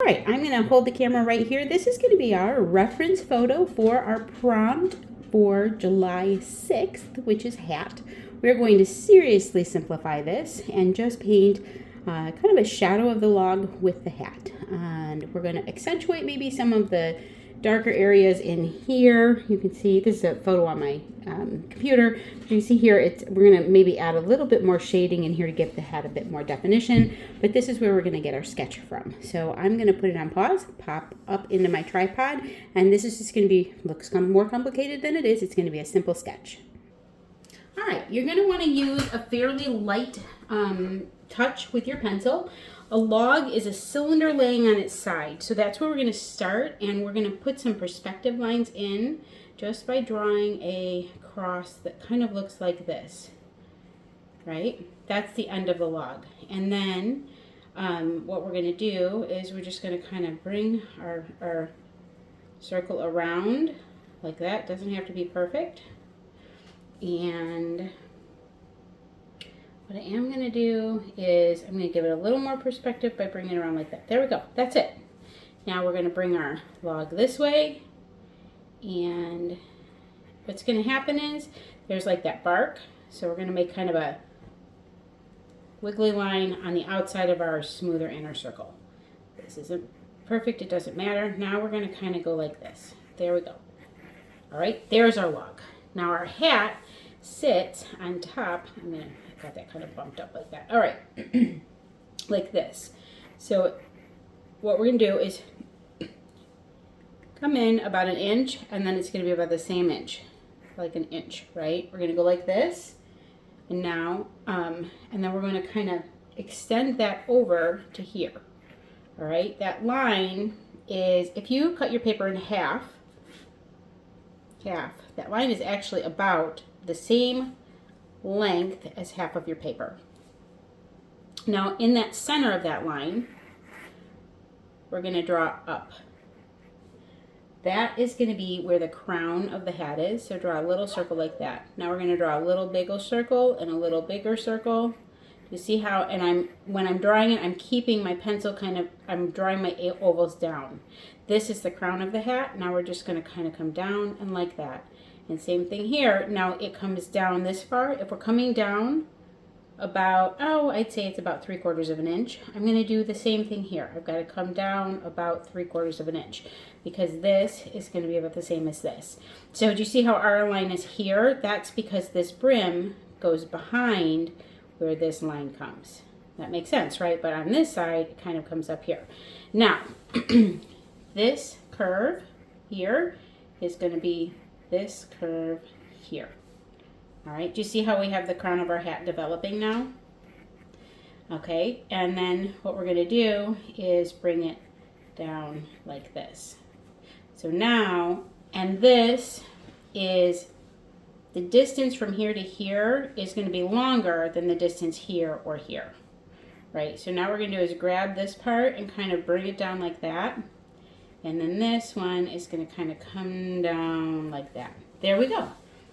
right, I'm going to hold the camera right here. This is going to be our reference photo for our prompt for July 6th, which is hat. We're going to seriously simplify this and just paint kind of a shadow of the log with the hat. And we're going to accentuate maybe some of the darker areas in here. You can see this is a photo on my computer. You can see here we're going to maybe add a little bit more shading in here to give the hat a bit more definition, but this is where we're going to get our sketch from. So I'm going to put it on pause, pop up into my tripod, and this is just going to be, looks more complicated than it is. It's going to be a simple sketch. All right, you're going to want to use a fairly light touch with your pencil. A log is a cylinder laying on its side, so that's where we're going to start, and we're going to put some perspective lines in just by drawing a cross that kind of looks like this, right? That's the end of the log. And then what we're going to do is we're just going to kind of bring our circle around like that. Doesn't have to be perfect. And what I am going to do is I'm going to give it a little more perspective by bringing it around like that. There we go. That's it. Now we're going to bring our log this way. And what's going to happen is there's like that bark. So we're going to make kind of a wiggly line on the outside of our smoother inner circle. This isn't perfect. It doesn't matter. Now we're going to kind of go like this. There we go. All right. There's our log. Now our hat sits on top. I got that kind of bumped up like that. All right, like this. So what we're going to do is come in about 1 inch, and then it's going to be about the same inch, like 1 inch, right? We're going to go like this, and now, and then we're going to kind of extend that over to here. All right, that line is, if you cut your paper in half, that line is actually about the same length as half of your paper. Now in that center of that line, we're going to draw up. That is going to be where the crown of the hat is, so draw a little circle like that. Now we're going to draw a little bigger circle and a little bigger circle. You see how, and when I'm drawing it, I'm keeping my pencil I'm drawing my ovals down. This is the crown of the hat. Now we're just going to kind of come down and like that. And same thing here. Now it comes down this far. If we're coming down about, I'd say it's about 3/4 of an inch. I'm going to do the same thing here. I've got to come down about 3/4 of an inch because this is going to be about the same as this. So do you see how our line is here? That's because this brim goes behind where this line comes. That makes sense, right? But on this side, it kind of comes up here. Now, this curve here is going to be this curve here. All right, do you see how we have the crown of our hat developing now? Okay, and then what we're going to do is bring it down like this. So now, and this is, the distance from here to here is going to be longer than the distance here or here, right? So now what we're going to do is grab this part and kind of bring it down like that. And then this one is going to kind of come down like that. There we go.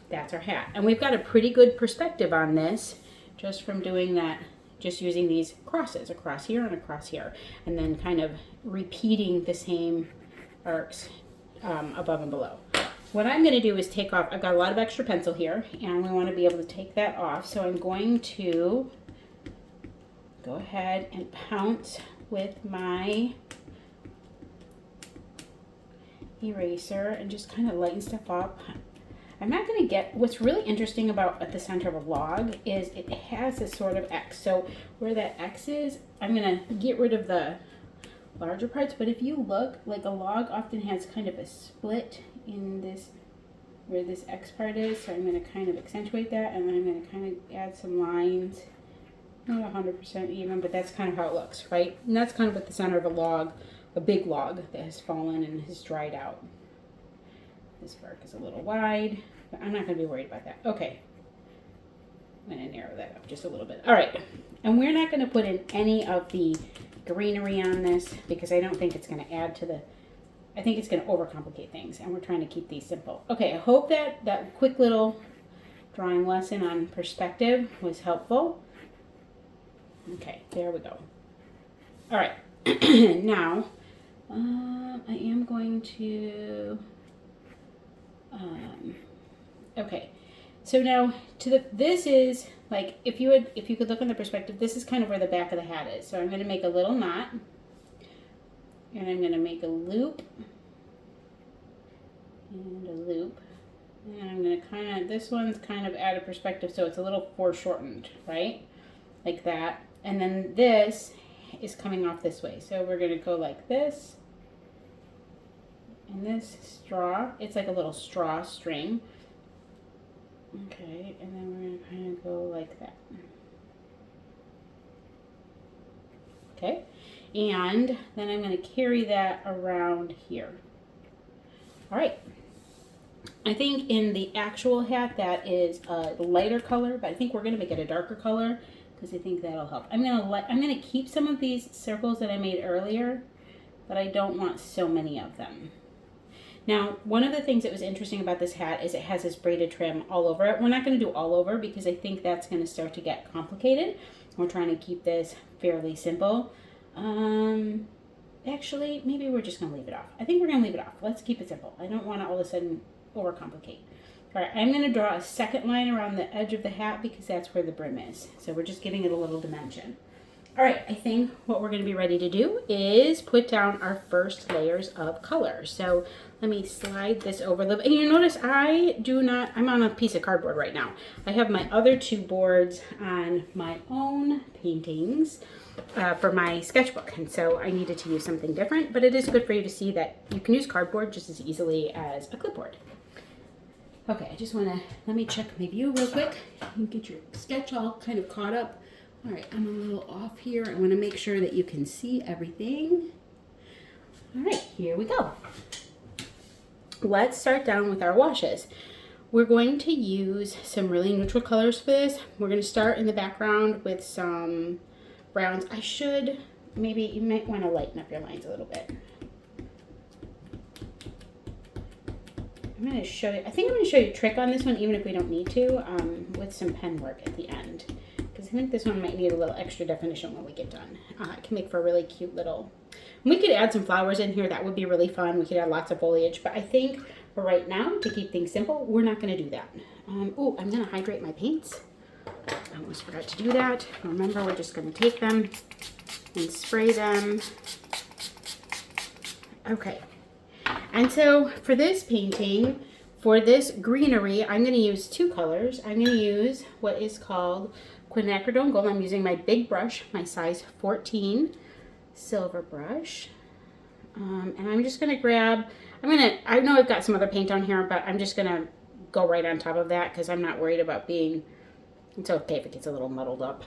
That's our hat. And we've got a pretty good perspective on this just from doing that, just using these crosses across here and across here. And then kind of repeating the same arcs above and below. What I'm going to do is take off, I've got a lot of extra pencil here, and we want to be able to take that off. So I'm going to go ahead and pounce with my eraser and just kind of lighten stuff up. I'm not going to get, what's really interesting about at the center of a log is it has this sort of X. So where that X is, I'm going to get rid of the larger parts, but if you look, like a log often has kind of a split in this, where this X part is. So I'm going to kind of accentuate that, and then I'm going to kind of add some lines. Not 100% even, but that's kind of how it looks, right? And that's kind of at the center of a log, a big log that has fallen and has dried out. This bark is a little wide, but I'm not going to be worried about that. Okay, I'm going to narrow that up just a little bit. All right, and we're not going to put in any of the greenery on this because I don't think it's going to add to the, I think it's going to overcomplicate things, and we're trying to keep these simple. Okay, I hope that quick little drawing lesson on perspective was helpful. Okay, there we go. All right, now I am going to, okay. So now this is like, if you could look on the perspective, this is kind of where the back of the hat is. So I'm going to make a little knot, and I'm going to make a loop, and a loop, and I'm going to kind of, this one's kind of out of perspective, so it's a little foreshortened, right? Like that. And then this is coming off this way. So we're going to go like this. And this straw, it's like a little straw string. Okay, and then we're going to kind of go like that. Okay, and then I'm going to carry that around here. All right. I think in the actual hat that is a lighter color, but I think we're going to make it a darker color because I think that'll help. I'm going to keep some of these circles that I made earlier, but I don't want so many of them. Now, one of the things that was interesting about this hat is it has this braided trim all over it. We're not going to do all over because I think that's going to start to get complicated. We're trying to keep this fairly simple. Actually, maybe we're just going to leave it off. I think we're going to leave it off. Let's keep it simple. I don't want to all of a sudden overcomplicate. All right, I'm going to draw a second line around the edge of the hat because that's where the brim is. So we're just giving it a little dimension. All right, I think what we're going to be ready to do is put down our first layers of color. So let me slide this over a little bit. And you notice I'm on a piece of cardboard right now. I have my other two boards on my own paintings for my sketchbook. And so I needed to use something different, but it is good for you to see that you can use cardboard just as easily as a clipboard. Okay, I just want to, let me check my view real quick. You get your sketch all kind of caught up. All right, I'm a little off here. I want to make sure that you can see everything. All right, here we go. Let's start down with our washes. We're going to use some really neutral colors for this. We're going to start in the background with some browns. You might want to lighten up your lines a little bit. I'm going to show you, I think I'm going to show you a trick on this one, even if we don't need to, with some pen work at the end. Because I think this one might need a little extra definition when we get done. It can make for a really cute little, we could add some flowers in here. That would be really fun. We could add lots of foliage, but I think for right now, to keep things simple, we're not going to do that. Oh, I'm going to hydrate my paints. I almost forgot to do that. Remember, we're just going to take them and spray them. Okay. And so for this painting, for this greenery, I'm going to use two colors. I'm going to use what is called quinacridone gold. I'm using my big brush, my size 14 silver brush. And I'm just going to grab, I know I've got some other paint on here, but I'm just going to go right on top of that because I'm not worried about it's okay if it gets a little muddled up.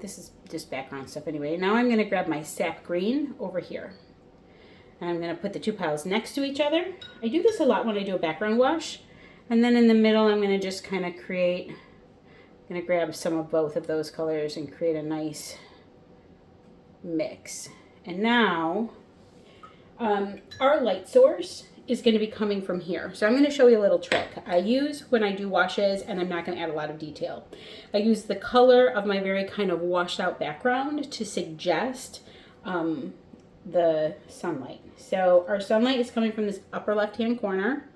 This is just background stuff anyway. Now I'm going to grab my sap green over here. And I'm going to put the two piles next to each other. I do this a lot when I do a background wash. And then in the middle, I'm going to just kind of I'm going to grab some of both of those colors and create a nice mix. And now, our light source is going to be coming from here. So I'm going to show you a little trick I use when I do washes, and I'm not going to add a lot of detail. I use the color of my very kind of washed out background to suggest the sunlight. So our sunlight is coming from this upper left hand corner.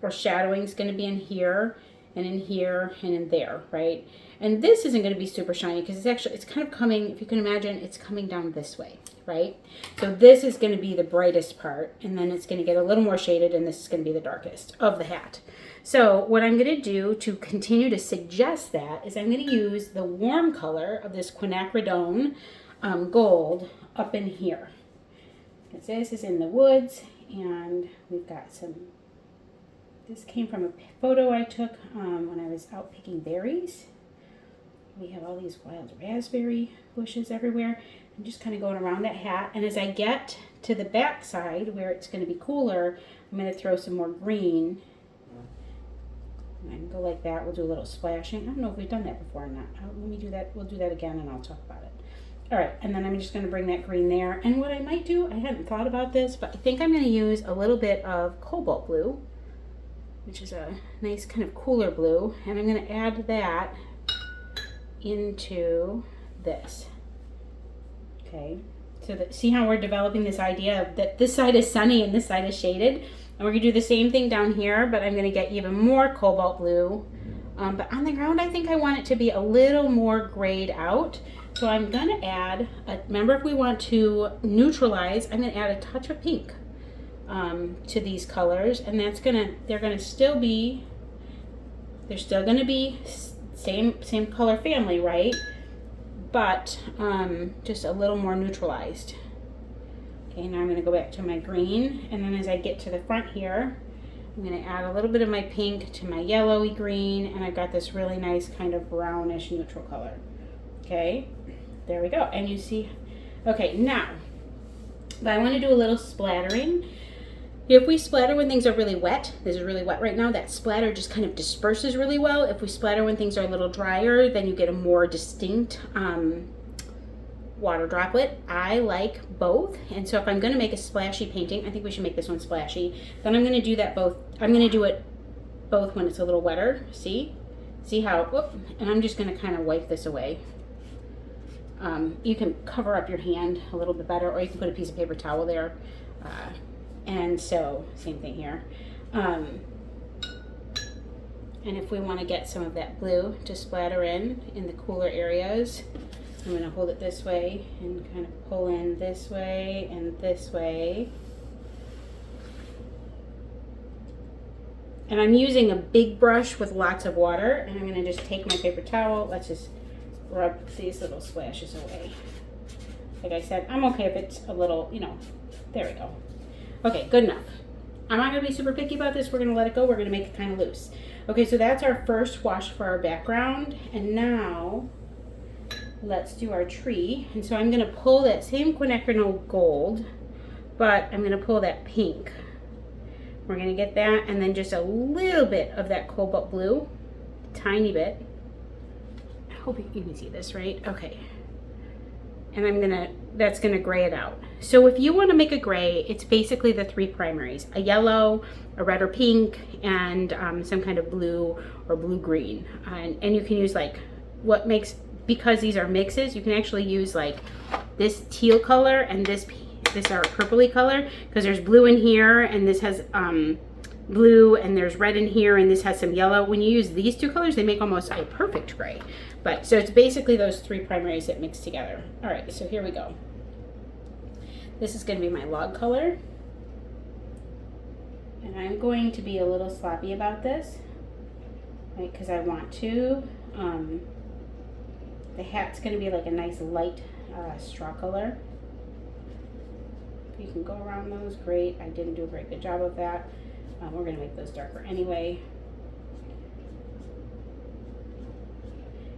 Our shadowing is going to be in here and in here and in there, right? And this isn't going to be super shiny because it's kind of coming, if you can imagine, it's coming down this way, right? So this is going to be the brightest part, and then it's going to get a little more shaded, and this is going to be the darkest of the hat. So what I'm going to do to continue to suggest that is I'm going to use the warm color of this quinacridone gold up in here. Because this is in the woods, and we've got this came from a photo I took when I was out picking berries. We have all these wild raspberry bushes everywhere. I'm just kind of going around that hat. And as I get to the back side where it's going to be cooler, I'm going to throw some more green. And I can go like that. We'll do a little splashing. I don't know if we've done that before or not. Let me do that. We'll do that again and I'll talk about it. All right, and then I'm just going to bring that green there. And what I might do, I hadn't thought about this, but I think I'm going to use a little bit of cobalt blue, which is a nice kind of cooler blue. And I'm going to add that into this. Okay, so see how we're developing this idea of that this side is sunny and this side is shaded? And we're gonna do the same thing down here, but I'm gonna get even more cobalt blue. But on the ground, I think I want it to be a little more grayed out. So I'm gonna add, remember, if we want to neutralize, I'm gonna add a touch of pink to these colors, and they're still gonna be same color family, right? But just a little more neutralized. Okay, now I'm gonna go back to my green, and then as I get to the front here, I'm gonna add a little bit of my pink to my yellowy green, and I've got this really nice kind of brownish neutral color. Okay, there we go. And you see, okay, now, but I wanna do a little splattering. If we splatter when things are really wet, this is really wet right now, that splatter just kind of disperses really well. If we splatter when things are a little drier, then you get a more distinct water droplet. I like both, and so if I'm gonna make a splashy painting, I think we should make this one splashy, then I'm gonna do that both. I'm gonna do it both when it's a little wetter. See how, whoop, and I'm just gonna kind of wipe this away. You can cover up your hand a little bit better, or you can put a piece of paper towel there. And so, same thing here. And if we want to get some of that blue to splatter in the cooler areas, I'm going to hold it this way and kind of pull in this way and this way. And I'm using a big brush with lots of water, and I'm going to just take my paper towel. Let's just rub these little splashes away. Like I said, I'm okay if it's a little, there we go. Okay, good enough. I'm not gonna be super picky about this. We're gonna let it go. We're gonna make it kind of loose. Okay, so that's our first wash for our background. And now let's do our tree. And so I'm gonna pull that same quinacridone gold, but I'm gonna pull that pink. We're gonna get that, and then just a little bit of that cobalt blue, tiny bit. I hope you can see this, right? Okay. And that's gonna gray it out. So if you wanna make a gray, it's basically the three primaries: a yellow, a red or pink, and some kind of blue or blue-green. And you can use because these are mixes, you can actually use like this teal color and this are purpley color, because there's blue in here, and this has blue, and there's red in here, and this has some yellow. When you use these two colors, they make almost a perfect gray. But so it's basically those three primaries that mix together. All right, so here we go. This is going to be my log color, and I'm going to be a little sloppy about this, right? Because I want to. The hat's going to be like a nice light straw color. If you can go around those, great. I didn't do a very good job of that. We're going to make those darker anyway.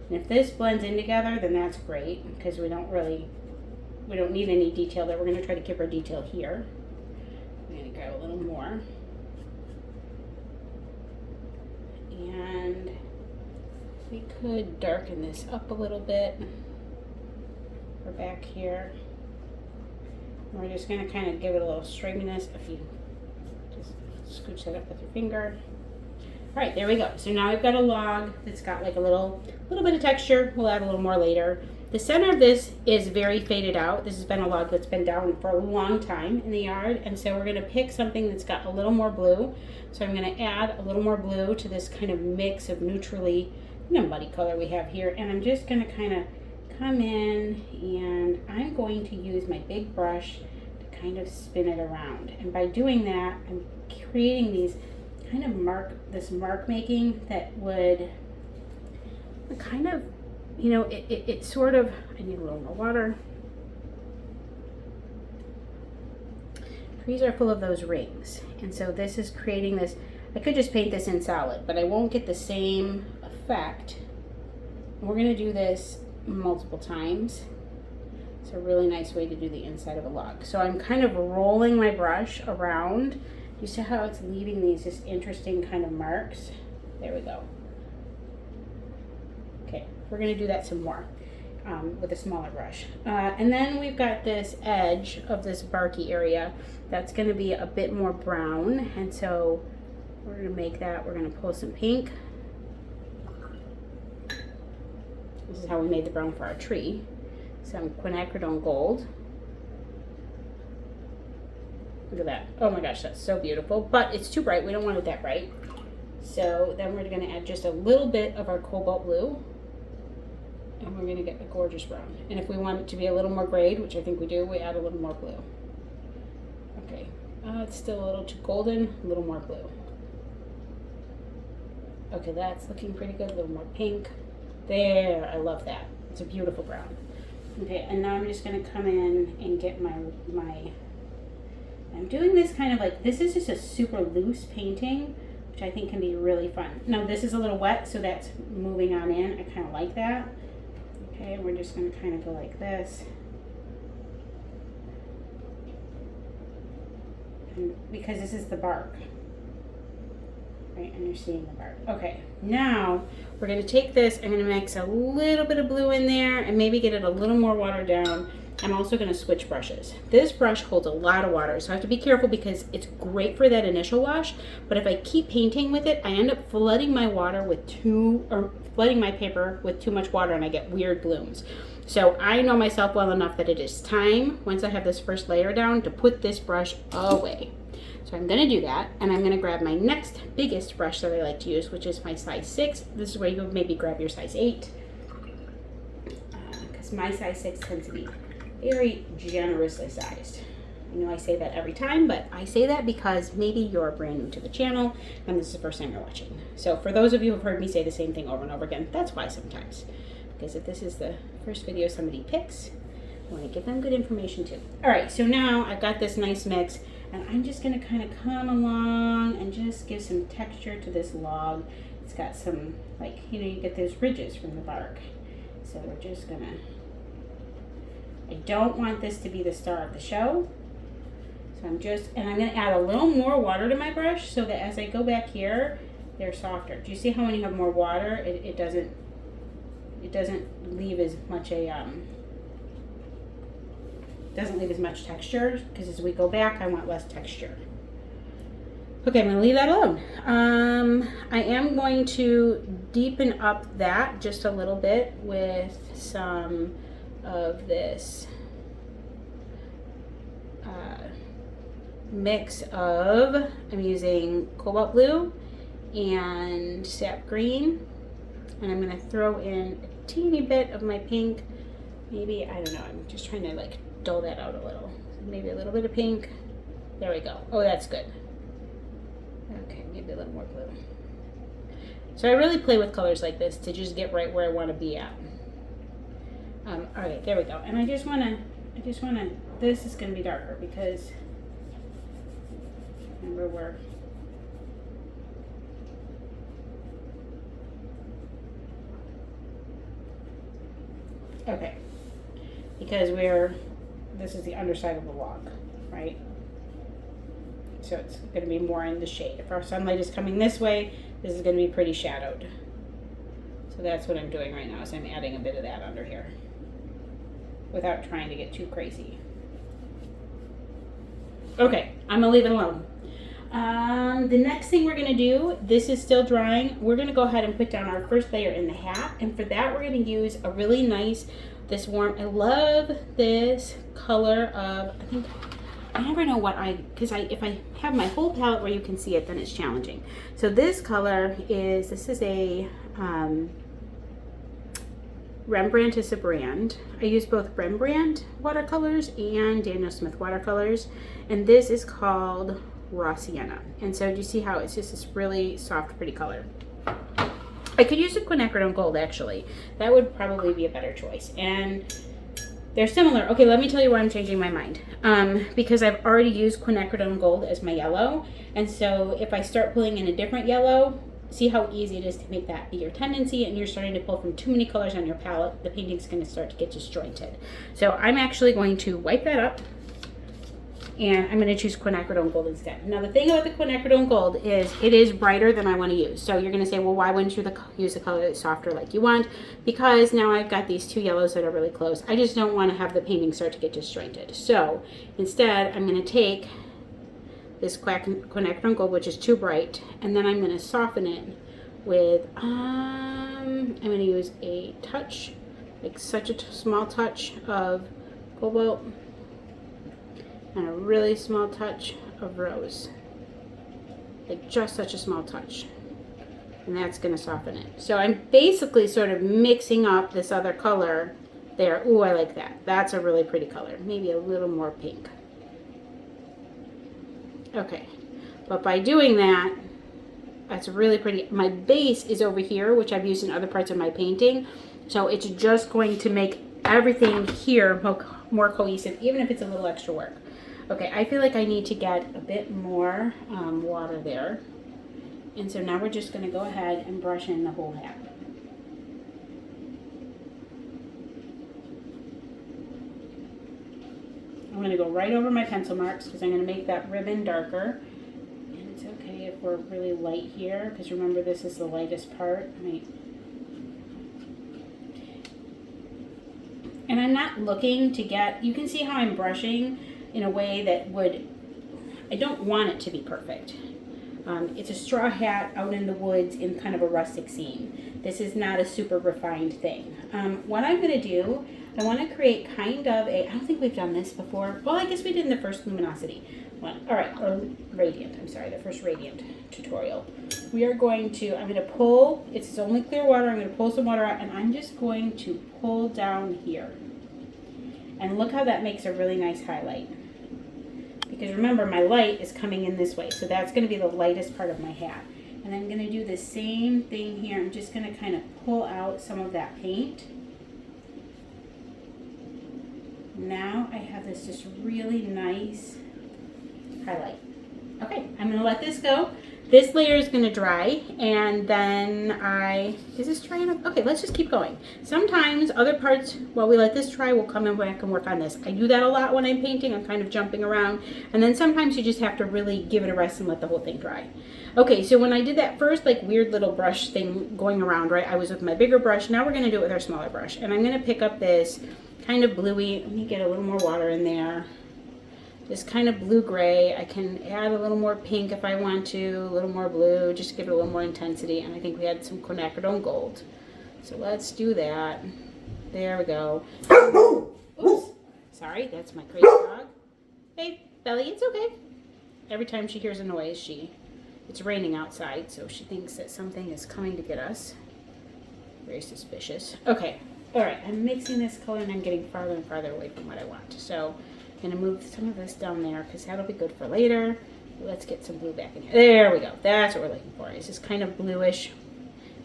And if this blends in together, then that's great, because we don't need any detail there. We're going to try to keep our detail here. I'm going to grab a little more. And we could darken this up a little bit for back here. And we're just going to kind of give it a little stringiness if you just scooch that up with your finger. All right, there we go. So now we've got a log that's got like a little bit of texture. We'll add a little more later. The center of this is very faded out. This has been a log that's been down for a long time in the yard, and so we're gonna pick something that's got a little more blue. So I'm gonna add a little more blue to this kind of mix of neutrally, muddy color we have here, and I'm just gonna kind of come in, and I'm going to use my big brush to kind of spin it around. And by doing that, I'm creating these kind of mark making that would kind of, it sort of, I need a little more water. Trees are full of those rings, and so this is creating this. I could just paint this in solid, but I won't get the same effect. We're going to do this multiple times. It's a really nice way to do the inside of a log. So I'm kind of rolling my brush around. You see how it's leaving these just interesting kind of marks? There we go. Okay, we're gonna do that some more with a smaller brush. And then we've got this edge of this barky area that's gonna be a bit more brown. And so we're gonna make that, we're gonna pull some pink. This is how we made the brown for our tree. some quinacridone gold. Look at that. Oh my gosh, that's so beautiful. But it's too bright. We don't want it that bright. So then we're going to add just a little bit of our cobalt blue. And we're going to get a gorgeous brown. And if we want it to be a little more grayed, which I think we do, we add a little more blue. Okay. It's still a little too golden. A little more blue. Okay, that's looking pretty good. A little more pink. There. I love that. It's a beautiful brown. Okay, and now I'm just going to come in and get my I'm doing this kind of like, this is just a super loose painting, which I think can be really fun. Now this is a little wet, so that's moving on in. I kind of like that. Okay, we're just going to kind of go like this. And because this is the bark. Right, and you're seeing the bark. Okay, now we're going to take this, I'm going to mix a little bit of blue in there and maybe get it a little more watered down. I'm also going to switch brushes. This brush holds a lot of water, so I have to be careful because it's great for that initial wash, but if I keep painting with it, I end up flooding my water with flooding my paper with too much water and I get weird blooms. So I know myself well enough that it is time, once I have this first layer down, to put this brush away. So I'm going to do that, and I'm going to grab my next biggest brush that I like to use, which is my size 6. This is where you would maybe grab your size 8, because my size 6 tends to be very generously sized. I know I say that every time, but I say that because maybe you're brand new to the channel and this is the first time you're watching. So for those of you who've heard me say the same thing over and over again, that's why sometimes. Because if this is the first video somebody picks, I want to give them good information too. All right, so now I've got this nice mix, and I'm just going to kind of come along and just give some texture to this log. It's got some, like, you know, you get those ridges from the bark. So we're just going to, I don't want this to be the star of the show. So I'm going to add a little more water to my brush so that as I go back here, they're softer. Do you see how when you have more water, it doesn't leave as much doesn't leave as much texture, because as we go back, I want less texture. Okay, I'm going to leave that alone. I am going to deepen up that just a little bit with some of this mix of, I'm using cobalt blue and sap green, and I'm going to throw in a teeny bit of my pink. Maybe, I don't know, I'm just trying to like dull that out a little. Maybe a little bit of pink. There we go. Oh, that's good. Okay, maybe a little more blue. So I really play with colors like this to just get right where I want to be at. All right, there we go. And I just want to, this is going to be darker because, remember we're, okay, because this is the underside of the log, right? So it's going to be more in the shade. If our sunlight is coming this way, this is going to be pretty shadowed. So that's what I'm doing right now, is I'm adding a bit of that under here without trying to get too crazy. Okay, I'm going to leave it alone. The next thing we're going to do, this is still drying, we're going to go ahead and put down our first layer in the hat, and for that we're going to use a really nice, this warm, I love this color of, I never know what because if I have my whole palette where you can see it, then it's challenging. So this color is, this is a, Rembrandt is a brand. I use both Rembrandt watercolors and Daniel Smith watercolors, and this is called Raw Sienna. And so do you see how it's just this really soft, pretty color? I could use a quinacridone gold, actually. That would probably be a better choice. And they're similar. Okay, let me tell you why I'm changing my mind. Because I've already used quinacridone gold as my yellow, and so if I start pulling in a different yellow, see how easy it is to make that be your tendency, and you're starting to pull from too many colors on your palette, the painting's going to start to get disjointed. So I'm actually going to wipe that up, and I'm going to choose quinacridone gold instead. Now the thing about the quinacridone gold is it is brighter than I want to use. So you're going to say, well, why wouldn't you use the color that's softer like you want? Because now I've got these two yellows that are really close. I just don't want to have the painting start to get disjointed. So instead I'm going to take this quinacridone gold, which is too bright, and then I'm going to soften it with, I'm going to use a touch like such a small touch of cobalt and a really small touch of rose. Like just such a small touch. And that's going to soften it. So I'm basically sort of mixing up this other color there. Ooh, I like that. That's a really pretty color. Maybe a little more pink. Okay. But by doing that, that's really pretty. My base is over here, which I've used in other parts of my painting. So it's just going to make everything here more cohesive, even if it's a little extra work. Okay, I feel like I need to get a bit more water there. And so now we're just going to go ahead and brush in the whole hat. I'm going to go right over my pencil marks because I'm going to make that ribbon darker. And it's okay if we're really light here because remember this is the lightest part. Right? And I'm not looking to get, you can see how I'm brushing in a way that would, I don't want it to be perfect. It's a straw hat out in the woods in kind of a rustic scene. This is not a super refined thing. What I'm going to do, I want to create kind of a, I don't think we've done this before. Well, I guess we did in the first luminosity one. All right, or radiant, I'm sorry, the first radiant tutorial. We are going to, I'm going to pull, it's only clear water, I'm going to pull some water out and I'm just going to pull down here. And look how that makes a really nice highlight. Because remember, my light is coming in this way, so that's going to be the lightest part of my hat. And I'm going to do the same thing here. I'm just going to kind of pull out some of that paint. Now I have this just really nice highlight. Okay, I'm going to let this go. This layer is going to dry, and then is this dry enough? Okay, let's just keep going. Sometimes other parts, while we let this dry, we'll come back and work on this. I do that a lot when I'm painting. I'm kind of jumping around, and then sometimes you just have to really give it a rest and let the whole thing dry. Okay, so when I did that first like weird little brush thing going around, right, I was with my bigger brush. Now we're going to do it with our smaller brush, and I'm going to pick up this kind of bluey, let me get a little more water in there. This kind of blue-gray. I can add a little more pink if I want to, a little more blue, just to give it a little more intensity. And I think we had some quinacridone gold. So let's do that. There we go. Oops. Sorry, that's my crazy dog. Hey, Belly, it's okay. Every time she hears a noise, it's raining outside, so she thinks that something is coming to get us. Very suspicious. Okay, all right, I'm mixing this color and I'm getting farther and farther away from what I want. So I'm going to move some of this down there because that'll be good for later. Let's get some blue back in here. There we go. That's what we're looking for. It's this kind of bluish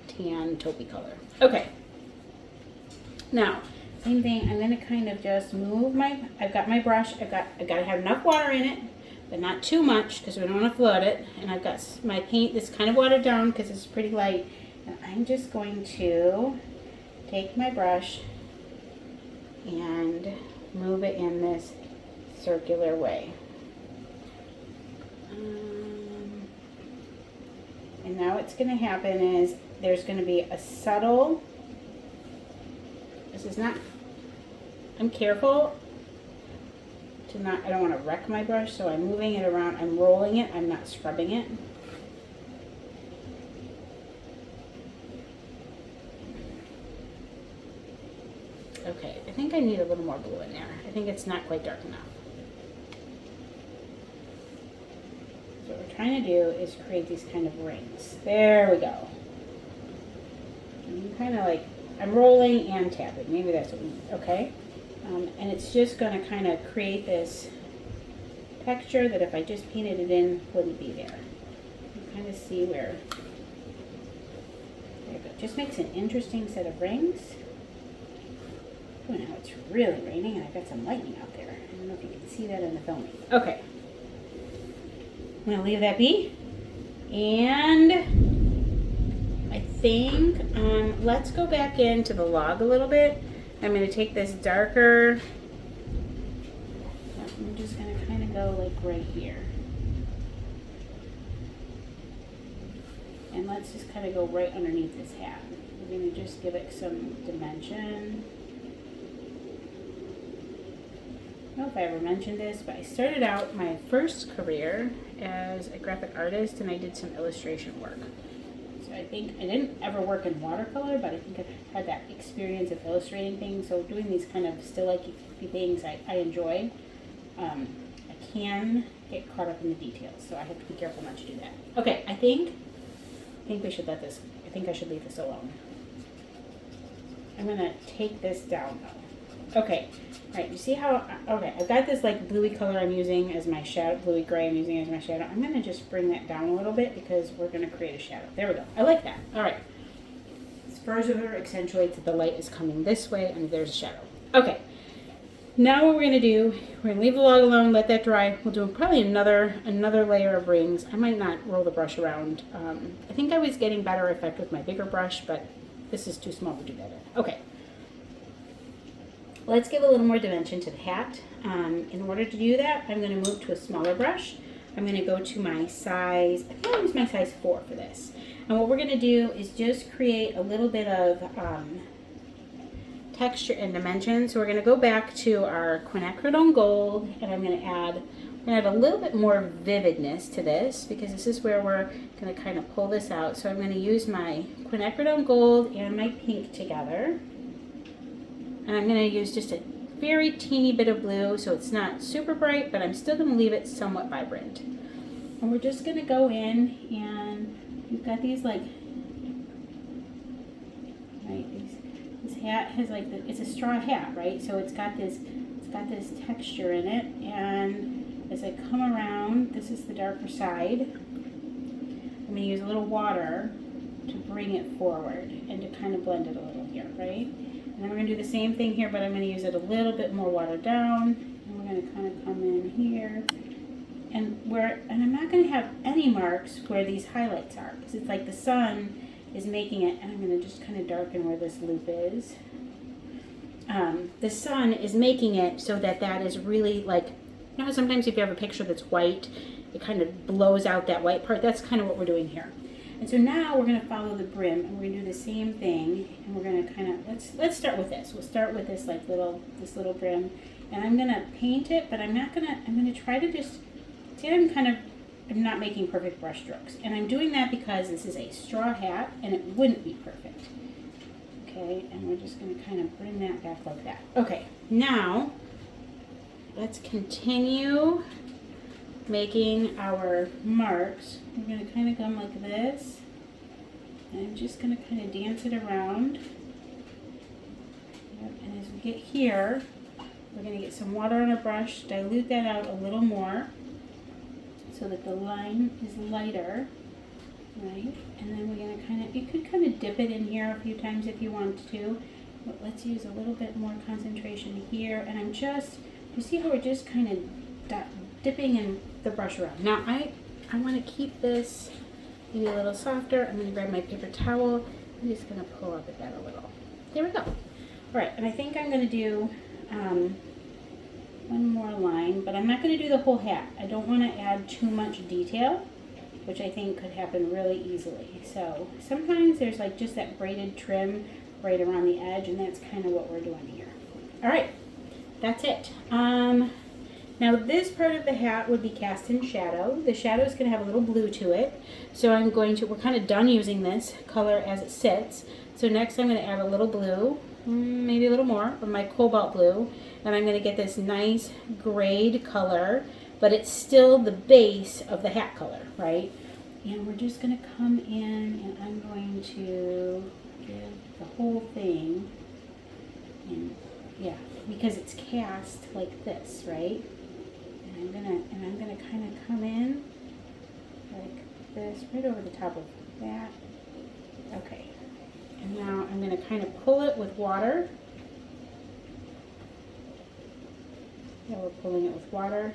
tan taupey color. Okay. Now, same thing. I'm going to kind of just move I've got my brush. I've got to have enough water in it, but not too much because we don't want to flood it. And I've got my paint that's kind of watered down because it's pretty light. And I'm just going to take my brush and move it in this circular way. And now what's going to happen is there's going to be a subtle, this is not, I'm careful to not, I don't want to wreck my brush, so I'm moving it around, I'm rolling it, I'm not scrubbing it. Okay, I think I need a little more blue in there. I think it's not quite dark enough. So what we're trying to do is create these kind of rings. There we go. And you kind of like, I'm rolling and tapping. Maybe that's what we need, okay? And it's just going to kind of create this texture that if I just painted it in, wouldn't be there. You kind of see where, there you go. Just makes an interesting set of rings. Oh, now it's really raining and I've got some lightning out there. I don't know if you can see that in the filming. Okay. I'm going to leave that be. And I think, let's go back into the log a little bit. I'm going to take this darker, I'm just going to kind of go like right here. And let's just kind of go right underneath this hat. We're going to just give it some dimension. I don't know if I ever mentioned this, but I started out my first career as a graphic artist and I did some illustration work. So I I think I didn't ever work in watercolor, but I think I've had that experience of illustrating things. So doing these kind of still like things I enjoy. I can get caught up in the details, so I have to be careful not to do that. Okay, I think we should let this, I think I should leave this alone. I'm gonna take this down though. Okay, all right, you see how, okay, I've got this like bluey color I'm using as my shadow, bluey gray I'm using as my shadow. I'm gonna just bring that down a little bit because we're gonna create a shadow. There we go, I like that. All right, this further accentuates that the light is coming this way and there's a shadow. Okay. Now what we're going to do, we're going to leave the log alone, let that dry. We'll do probably another layer of rings. I might not roll the brush around. I think I was getting better effect with my bigger brush, but this is too small to do that in. Okay. Let's give a little more dimension to the hat. In order to do that, I'm going to move to a smaller brush. I'm going to go to my size, I think I'll use my size 4 for this. And what we're going to do is just create a little bit of texture and dimension. So we're going to go back to our quinacridone gold, and I'm going to add a little bit more vividness to this because this is where we're going to kind of pull this out. So I'm going to use my quinacridone gold and my pink together, and I'm going to use just a very teeny bit of blue, so it's not super bright, but I'm still going to leave it somewhat vibrant. And we're just going to go in, and we've got these like, right, this hat has like it's a straw hat, right? So it's got this texture in it, and as I come around, this is the darker side. I'm going to use a little water to bring it forward and to kind of blend it a little here, right? And then we're going to do the same thing here, but I'm going to use it a little bit more watered down, and we're going to kind of come in here, and I'm not going to have any marks where these highlights are because it's like the sun is making it, and I'm going to just kind of darken where this loop is. The sun is making it so that is really like, you know how sometimes if you have a picture that's white, it kind of blows out that white part? That's kind of what we're doing here. And so now we're going to follow the brim, and we're going to do the same thing, and we're going to kind of, let's start with this. We'll start with this like this little brim, and I'm going to paint it, but I'm going to try to just, see, I'm not making perfect brush strokes. And I'm doing that because this is a straw hat and it wouldn't be perfect. Okay, and we're just going to kind of bring that back like that. Okay, now let's continue making our marks. We're going to kind of come like this. And I'm just going to kind of dance it around. Yep, and as we get here, we're going to get some water on our brush, dilute that out a little more, so that the line is lighter, right? And then we're going to kind of, you could kind of dip it in here a few times if you want to, but let's use a little bit more concentration here. And I'm just, you see how we're just kind of dipping in the brush around. Now I want to keep this maybe a little softer. I'm going to grab my paper towel. I'm just going to pull up at that a little. There we go. All right, and I think I'm going to do one more line, but I'm not going to do the whole hat. I don't want to add too much detail, which I think could happen really easily. So sometimes there's like just that braided trim right around the edge, and that's kind of what we're doing here. All right, that's it. Now this part of the hat would be cast in shadow. The shadow is going to have a little blue to it. So we're kind of done using this color as it sits. So next I'm going to add a little blue, maybe a little more of my cobalt blue. And I'm going to get this nice grayed color, but it's still the base of the hat color, right? And we're just going to come in, and I'm going to give the whole thing, and yeah, because it's cast like this, right? And I'm gonna kind of come in like this, right over the top of that. Okay, and now I'm gonna kind of pull it with water. Yeah, we're pulling it with water.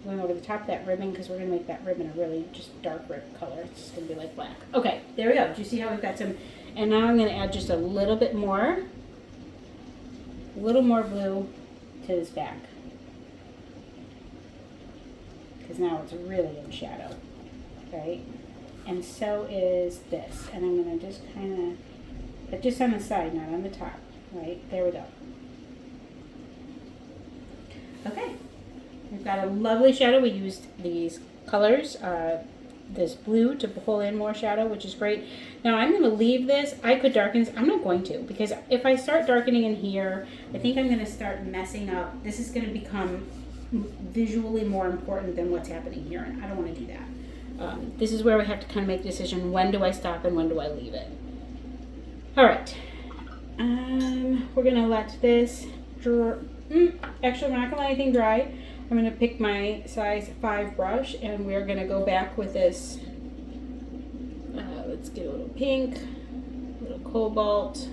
Going over the top of that ribbon because we're going to make that ribbon a really just dark ribbon color. It's just going to be like black. Okay, there we go. Do you see how we've got some? And now I'm going to add just a little bit more, blue to this back. Because now it's really in shadow, right? And so is this. And I'm going to just kind of, but just on the side, not on the top, right? There we go. Okay. We've got a lovely shadow. We used these colors, this blue to pull in more shadow, which is great. Now I'm going to leave this. I could darken this. I'm not going to, because if I start darkening in here, I think I'm going to start messing up. This is going to become visually more important than what's happening here, and I don't want to do that. This is where we have to kind of make a decision. When do I stop and when do I leave it? All right. We're going to let this dry. Actually, we're not going to let anything dry. I'm going to pick my size 5 brush, and we're going to go back with this. Let's get a little pink, a little cobalt,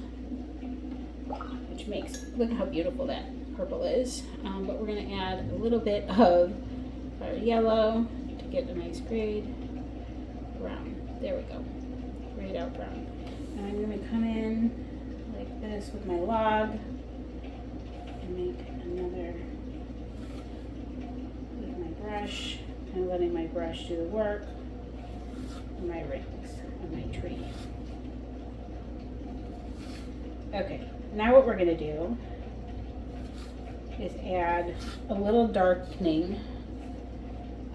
which makes, look how beautiful that purple is. But we're going to add a little bit of our yellow to get a nice grade brown. There we go. Grayed out brown. And I'm going to come in like this with my log and make another with my brush, and letting my brush do the work on my rings of my tree. Okay, now what we're going to do is add a little darkening.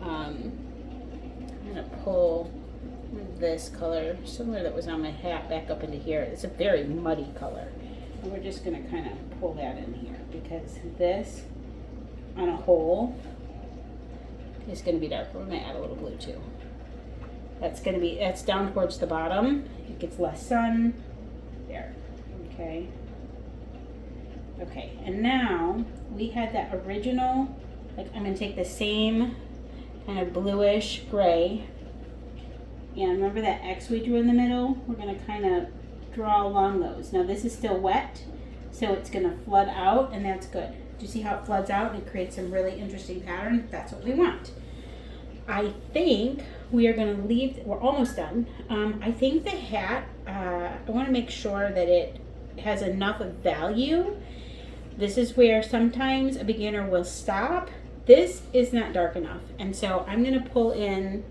I'm going to pull this color, similar that was on my hat, back up into here. It's a very muddy color. And we're just going to kind of pull that in here, because this on a whole is going to be darker. We're going to add a little blue too. That's down towards the bottom. It gets less sun. There. Okay. Okay, and now we had that original, like I'm going to take the same kind of bluish gray, and remember that X we drew in the middle? We're going to kind of draw along those. Now this is still wet, so it's going to flood out, and that's good. Do you see how it floods out and it creates some really interesting pattern? That's what we want. I think we are going to leave, we're almost done. I think the hat, I want to make sure that it has enough of value. This is where sometimes a beginner will stop. This is not dark enough, and so I'm going to pull in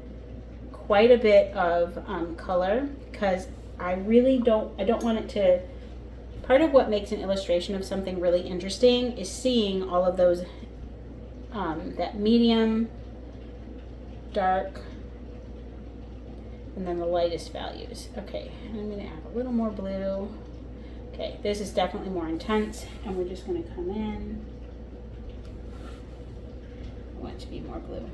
quite a bit of color, because I don't want it to, part of what makes an illustration of something really interesting is seeing all of those, that medium, dark, and then the lightest values. Okay, I'm going to add a little more blue. Okay, this is definitely more intense, and we're just going to come in. I want it to be more blue.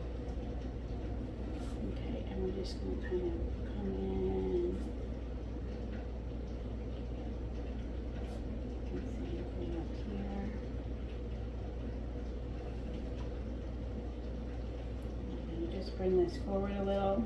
Okay, and we're just going to kind of come in. Same thing up here. And just bring this forward a little.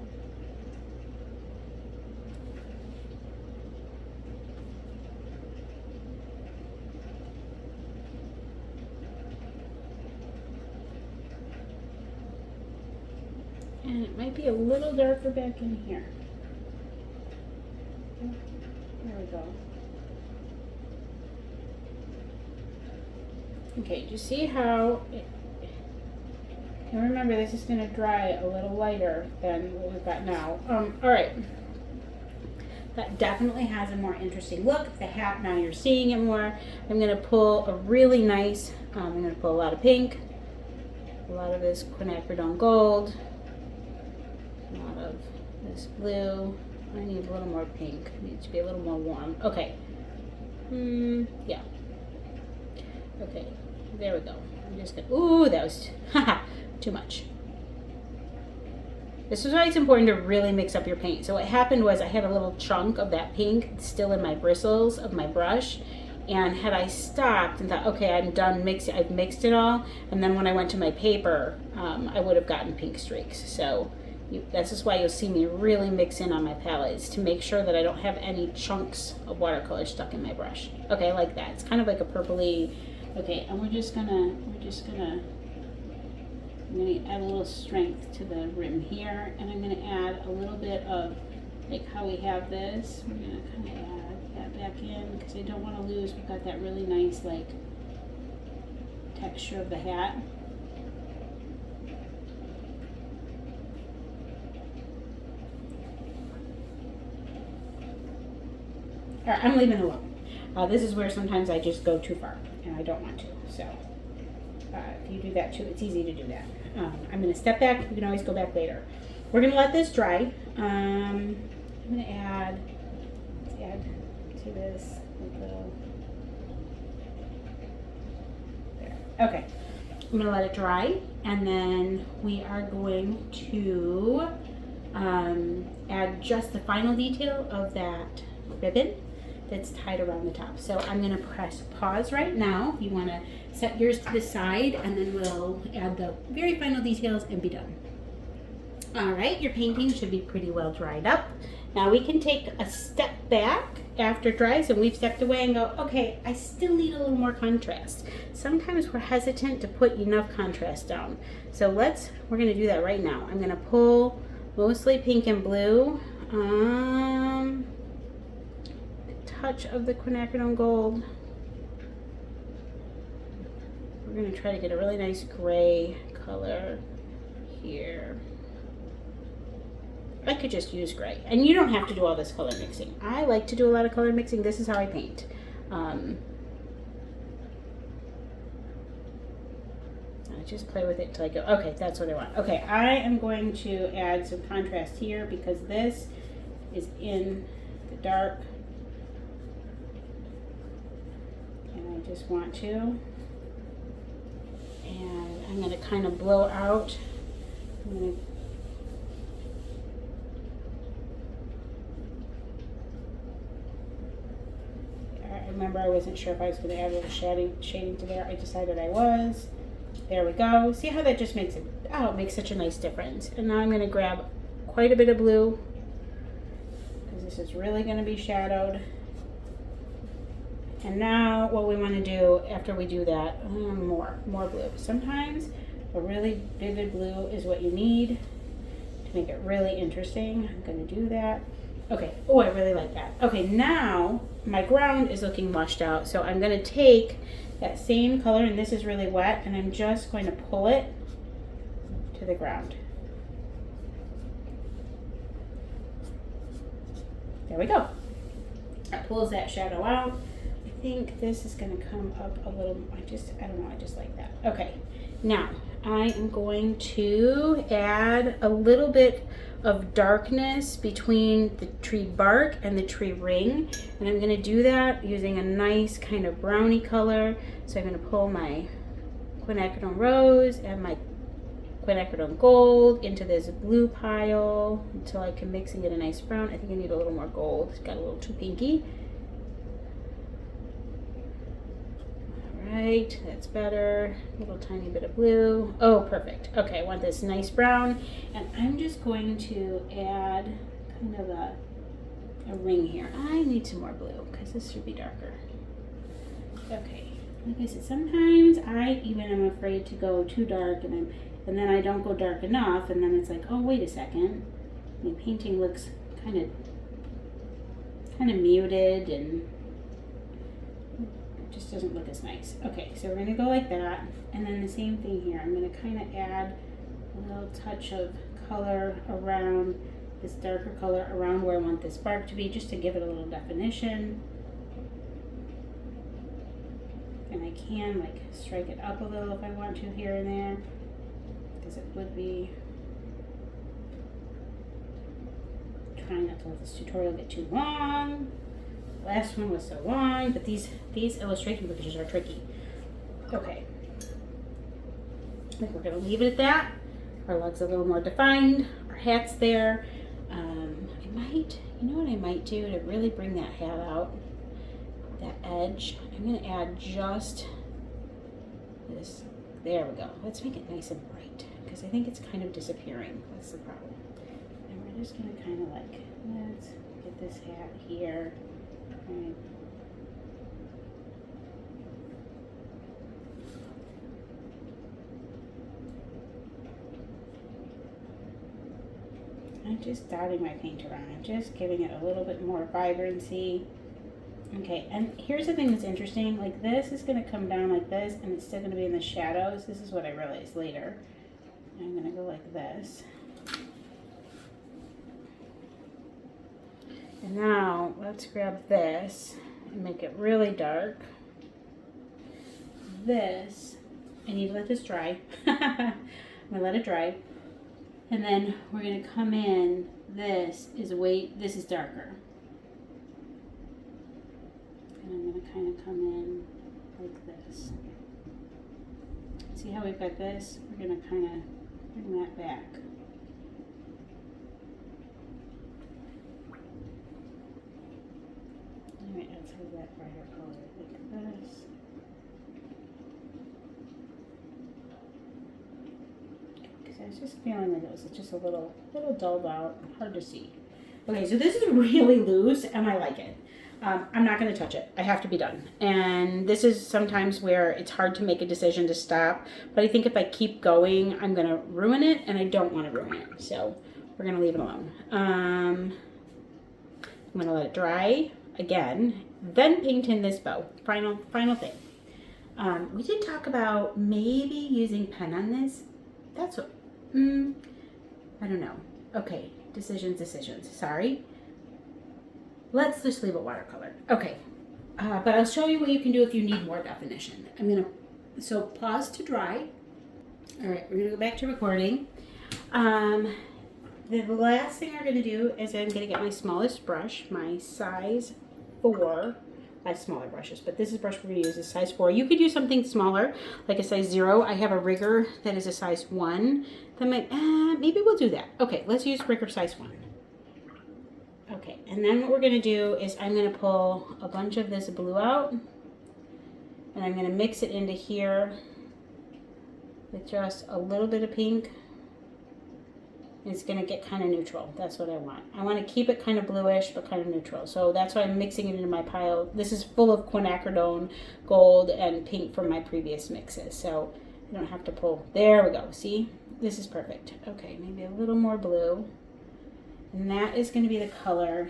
And it might be a little darker back in here. There we go. Okay, do you see how and remember, this is going to dry a little lighter than what we've got now. All right. That definitely has a more interesting look. The hat, now you're seeing it more. I'm going to pull a really nice, I'm going to pull a lot of pink, a lot of this quinacridone gold, a lot of this blue. I need a little more pink. It needs to be a little more warm. Okay. Yeah. Okay. There we go. I'm just gonna. Ooh, that was too much. This is why it's important to really mix up your paint. So what happened was I had a little chunk of that pink still in my bristles of my brush, and had I stopped and thought, okay, I'm done mixing, I've mixed it all, and then when I went to my paper, I would have gotten pink streaks. So this is why you'll see me really mix in on my palettes to make sure that I don't have any chunks of watercolor stuck in my brush. Okay, like that. It's kind of like a purpley. Okay, and I'm gonna add a little strength to the rim here, and I'm gonna add a little bit of, like how we have this, we're gonna kind of add that back in, because I don't want to lose, we've got that really nice like texture of the hat. All right, I'm leaving it alone. This is where sometimes I just go too far, and I don't want to, so if you do that too, it's easy to do that. I'm going to step back. You can always go back later. we're gonna let this dry. I'm gonna add to this a little. There. Okay. I'm gonna let it dry, and then we are going to add just the final detail of that ribbon that's tied around the top. So I'm gonna press pause right now. You wanna set yours to the side, and then we'll add the very final details and be done. All right, your painting should be pretty well dried up. Now we can take a step back after it dries and we've stepped away and go, okay, I still need a little more contrast. Sometimes we're hesitant to put enough contrast down. So we're gonna do that right now. I'm gonna pull mostly pink and blue, a touch of the quinacridone gold. We're gonna try to get a really nice gray color here. I could just use gray, and you don't have to do all this color mixing. I like to do a lot of color mixing. This is how I paint. I just play with it till I go, okay, that's what I want. Okay, I am going to add some contrast here because this is in the dark, and I just want to, and I'm going to kind of blow out. Remember, I wasn't sure if I was going to add a little shading to there. I decided I was. There we go. See how that just makes it, oh, it makes such a nice difference. And now I'm going to grab quite a bit of blue because this is really going to be shadowed. And now what we want to do after we do that, more blue. Sometimes a really vivid blue is what you need to make it really interesting. I'm going to do that. Okay, oh, I really like that. Okay, now my ground is looking washed out, so I'm gonna take that same color, and this is really wet, and I'm just going to pull it to the ground. There we go. That pulls that shadow out. I think this is gonna come up a little, I don't know, I just like that. Okay, now I am going to add a little bit of darkness between the tree bark and the tree ring, and I'm going to do that using a nice kind of browny color. So I'm going to pull my quinacridone rose and my quinacridone gold into this blue pile until I can mix and get a nice brown. I think I need a little more gold. It's got a little too pinky. Right, that's better. A little tiny bit of blue. Oh, perfect. Okay, I want this nice brown, and I'm just going to add kind of a ring here. I need some more blue because this should be darker. Okay, like I said, sometimes I even am afraid to go too dark, and then I don't go dark enough, and then it's like, oh, wait a second, my painting looks kind of muted and just doesn't look as nice. Okay, so we're going to go like that, and then the same thing here. I'm going to kind of add a little touch of color around this darker color around where I want this bark to be, just to give it a little definition. And I can like strike it up a little if I want to here and there, because it would be, trying not to let this tutorial get too long. Last one was so long, but these illustration pictures are tricky. Okay, I think we're going to leave it at that. Our leg's a little more defined. Our hat's there. You know what I might do to really bring that hat out, that edge? I'm going to add just this. There we go. Let's make it nice and bright because I think it's kind of disappearing. That's the problem. And we're just going to kind of like, let's get this hat here. Right. I'm just dotting my paint around. I'm just giving it a little bit more vibrancy. Okay, and here's the thing that's interesting. Like this is going to come down like this, and it's still going to be in the shadows. This is what I realized later. I'm going to go like this. And now let's grab this and make it really dark. This, I need to let this dry. I'm going to let it dry. And then we're going to come in, this is darker. And I'm going to kind of come in like this. See how we've got this? We're going to kind of bring that back. Alright, let's have that brighter color like this. Because I was just feeling like it was just a little dulled out, hard to see. Okay, so this is really loose and I like it. I'm not going to touch it. I have to be done. And this is sometimes where it's hard to make a decision to stop. But I think if I keep going, I'm going to ruin it, and I don't want to ruin it. So we're going to leave it alone. I'm going to let it dry again, then paint in this bow. Final thing. We did talk about maybe using pen on this. That's what, I don't know. Okay, decisions. Sorry. Let's just leave it watercolor. Okay, but I'll show you what you can do if you need more definition. So pause to dry. All right, we're gonna go back to recording. The last thing we're gonna do is I'm gonna get my smallest brush, my size 4. I have smaller brushes, but this is the brush we're gonna use, is size 4. You could use something smaller, like a size 0. I have a rigger that is a size 1. That might, maybe we'll do that. Okay, let's use rigger size 1. Okay, and then what we're going to do is I'm going to pull a bunch of this blue out, and I'm going to mix it into here with just a little bit of pink. It's going to get kind of neutral. That's what I want. I want to keep it kind of bluish, but kind of neutral. So that's why I'm mixing it into my pile. This is full of quinacridone, gold, and pink from my previous mixes. So I don't have to pull. There we go. See? This is perfect. Okay, maybe a little more blue. And that is going to be the color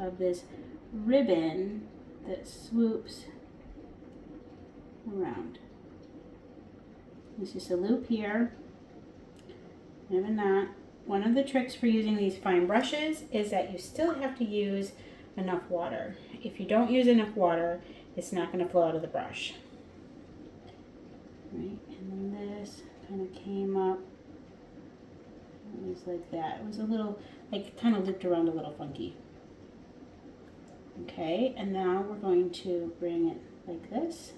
of this ribbon that swoops around. There's just a loop here, and a knot. One of the tricks for using these fine brushes is that you still have to use enough water. If you don't use enough water, it's not going to flow out of the brush. Right, and then this kind of came up. It was like that. It was a little, like, kind of looped around a little funky. Okay, and now we're going to bring it like this.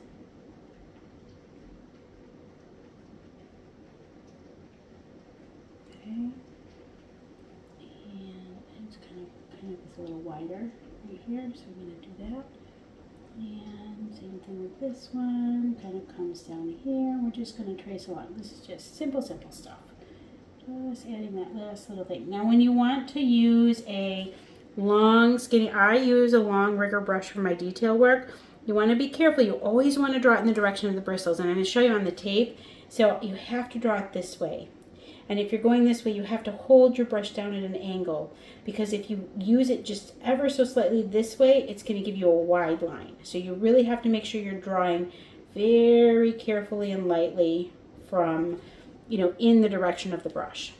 Okay, and it's kind of it's a little wider right here, so we're going to do that. And same thing with this one. Kind of comes down here. We're just going to trace along. This is just simple stuff. Just adding that last little thing. Now when you want to use a long skinny, I use a long rigger brush for my detail work. You want to be careful. You always want to draw it in the direction of the bristles. And I'm going to show you on the tape. So you have to draw it this way. And if you're going this way, you have to hold your brush down at an angle. Because if you use it just ever so slightly this way, it's going to give you a wide line. So you really have to make sure you're drawing very carefully and lightly from, in the direction of the brush.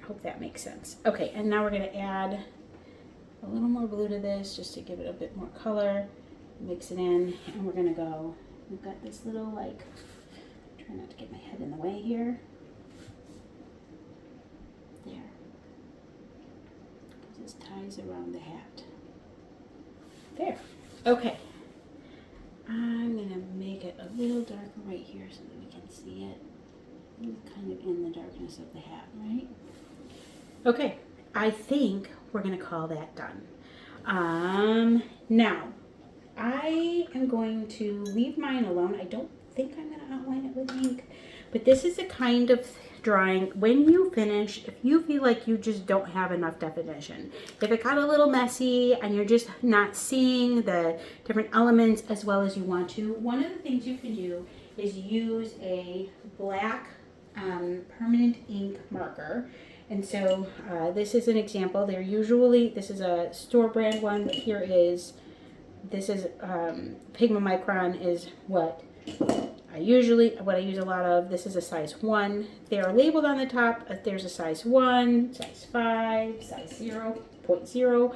I hope that makes sense. Okay, and now we're going to add a little more blue to this just to give it a bit more color. Mix it in, and we're going to go, we've got this little, like, try not to get my head in the way here. There. This ties around the hat. There. Okay. I'm going to make it a little darker right here so that we can see it. Kind of in the darkness of the hat, right? Okay, I think we're going to call that done. Now, I am going to leave mine alone. I don't think I'm going to outline it with ink, but this is the kind of drawing, when you finish, if you feel like you just don't have enough definition, if it got a little messy and you're just not seeing the different elements as well as you want to, one of the things you can do is use a black permanent ink marker. And so this is an example. They're usually, this is a store brand one, but here is, this is Pigma Micron is what I use a lot of. This is a size 1. They are labeled on the top. There's a size 1, size 5, size 0, 0.0,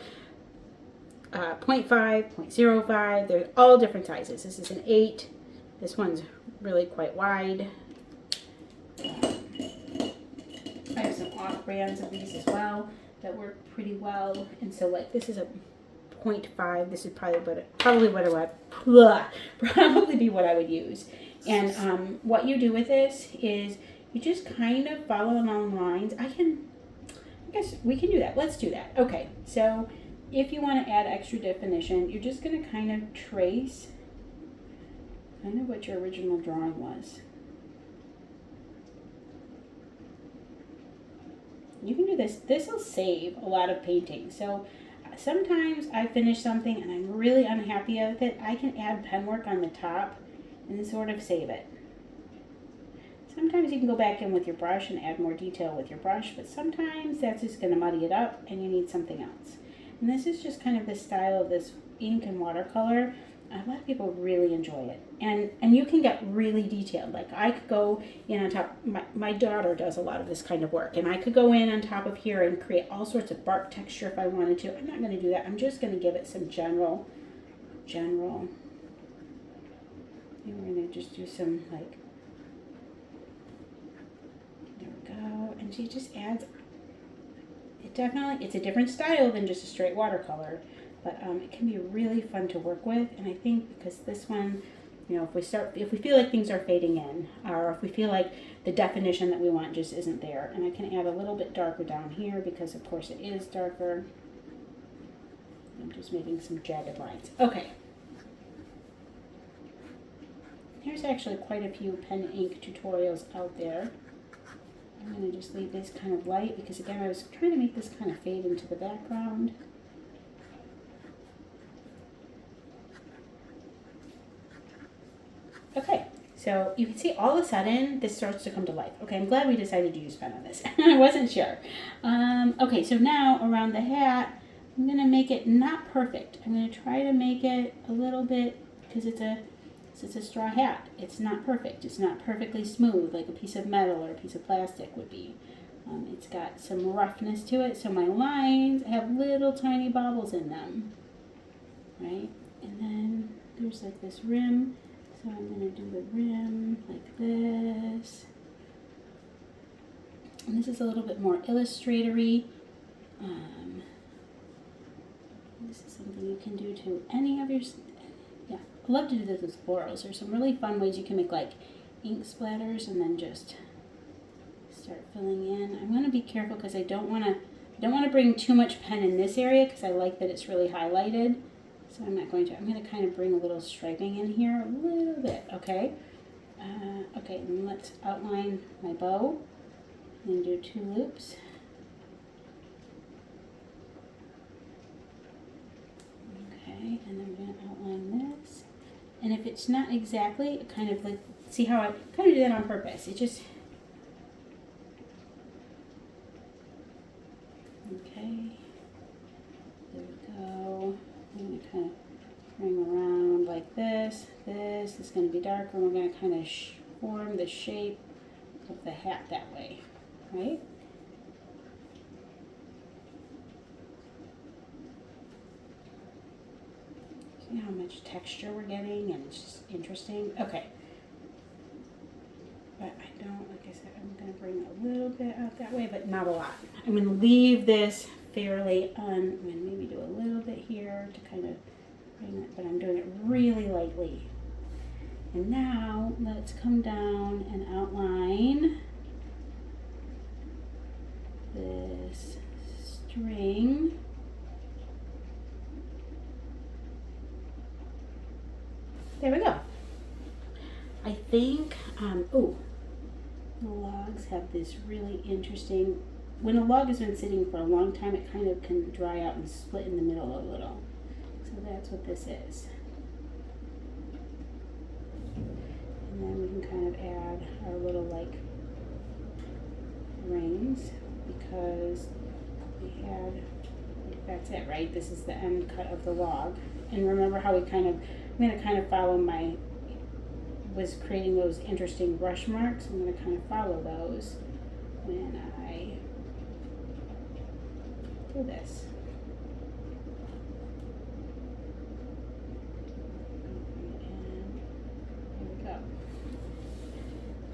0.5, 0.05. They're all different sizes. This is an 8. This one's really quite wide. off brands of these as well that work pretty well. And so like this is a 0.5. This is probably what I would use. And what you do with this is you just kind of follow along lines. I guess we can do that. Let's do that. Okay, so if you want to add extra definition, you're just going to kind of trace kind of what your original drawing was. You can do this. This will save a lot of painting. So sometimes I finish something and I'm really unhappy with it. I can add pen work on the top and sort of save it. Sometimes you can go back in with your brush and add more detail with your brush, but sometimes that's just going to muddy it up and you need something else. And this is just kind of the style of this ink and watercolor. A lot of people really enjoy it. And you can get really detailed. Like I could go in on top, my daughter does a lot of this kind of work, and I could go in on top of here and create all sorts of bark texture if I wanted to. I'm not going to do that. I'm just going to give it some general. And we're going to just do some like, there we go. And she just adds, it's a different style than just a straight watercolor. But it can be really fun to work with, and I think because this one, you know, if we feel like things are fading in, or if we feel like the definition that we want just isn't there, and I can add a little bit darker down here because of course it is darker. I'm just making some jagged lines. Okay. There's actually quite a few pen ink tutorials out there. I'm going to just leave this kind of light because again I was trying to make this kind of fade into the background. Okay, so you can see all of a sudden this starts to come to life. Okay, I'm glad we decided to use pen on this. I wasn't sure. Okay, so now around the hat, I'm going to make it not perfect. I'm going to try to make it a little bit, because it's a straw hat. It's not perfect. It's not perfectly smooth like a piece of metal or a piece of plastic would be. It's got some roughness to it, so my lines have little tiny bobbles in them, right? And then there's like this rim. So I'm going to do the rim like this. And this is a little bit more illustratory. This is something you can do to any of your, yeah, I love to do this with florals. There's some really fun ways you can make like ink splatters and then just start filling in. I'm going to be careful because I don't want to bring too much pen in this area because I like that it's really highlighted. So I'm going to kind of bring a little striping in here, a little bit, okay? Okay, and let's outline my bow and do 2 loops. Okay, and then we're going to outline this. And if it's not exactly, kind of like, see how I kind of do that on purpose. It just, okay, there we go. I'm going to kind of bring around like this. This is going to be darker, and we're going to kind of form the shape of the hat that way, right? See how much texture we're getting, and it's just interesting. Okay. But I don't, like I said, I'm going to bring a little bit out that way, but not a lot. I'm going to leave this fairly I'm going to maybe do a little bit here to kind of bring it, but I'm doing it really lightly. And now let's come down and outline this string. There we go. I think, the logs have this really interesting, when a log has been sitting for a long time, it kind of can dry out and split in the middle a little. So that's what this is. And then we can kind of add our little like rings because we had, that's it, right? This is the end cut of the log. And remember how we kind of, I'm going to kind of follow was creating those interesting brush marks. I'm going to kind of follow those when I do this. And there we go.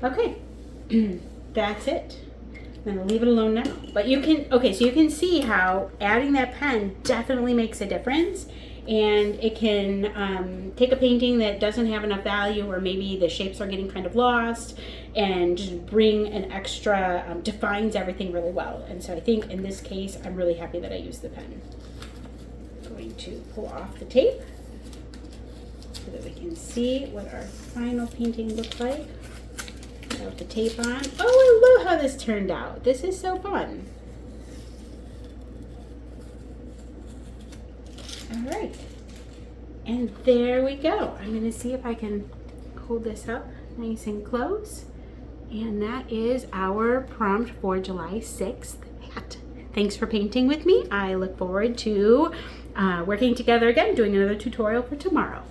Okay, that's it. I'm gonna leave it alone now. But you can, okay, so you can see how adding that pen definitely makes a difference. And it can take a painting that doesn't have enough value, or maybe the shapes are getting kind of lost, and just bring an extra, defines everything really well. And so I think in this case, I'm really happy that I used the pen. I'm going to pull off the tape so that we can see what our final painting looks like. Without the tape on. Oh, I love how this turned out. This is so fun. All right, and there we go. I'm going to see if I can hold this up nice and close. And that is our prompt for July 6th hat. Thanks for painting with me. I look forward to working together again, doing another tutorial for tomorrow.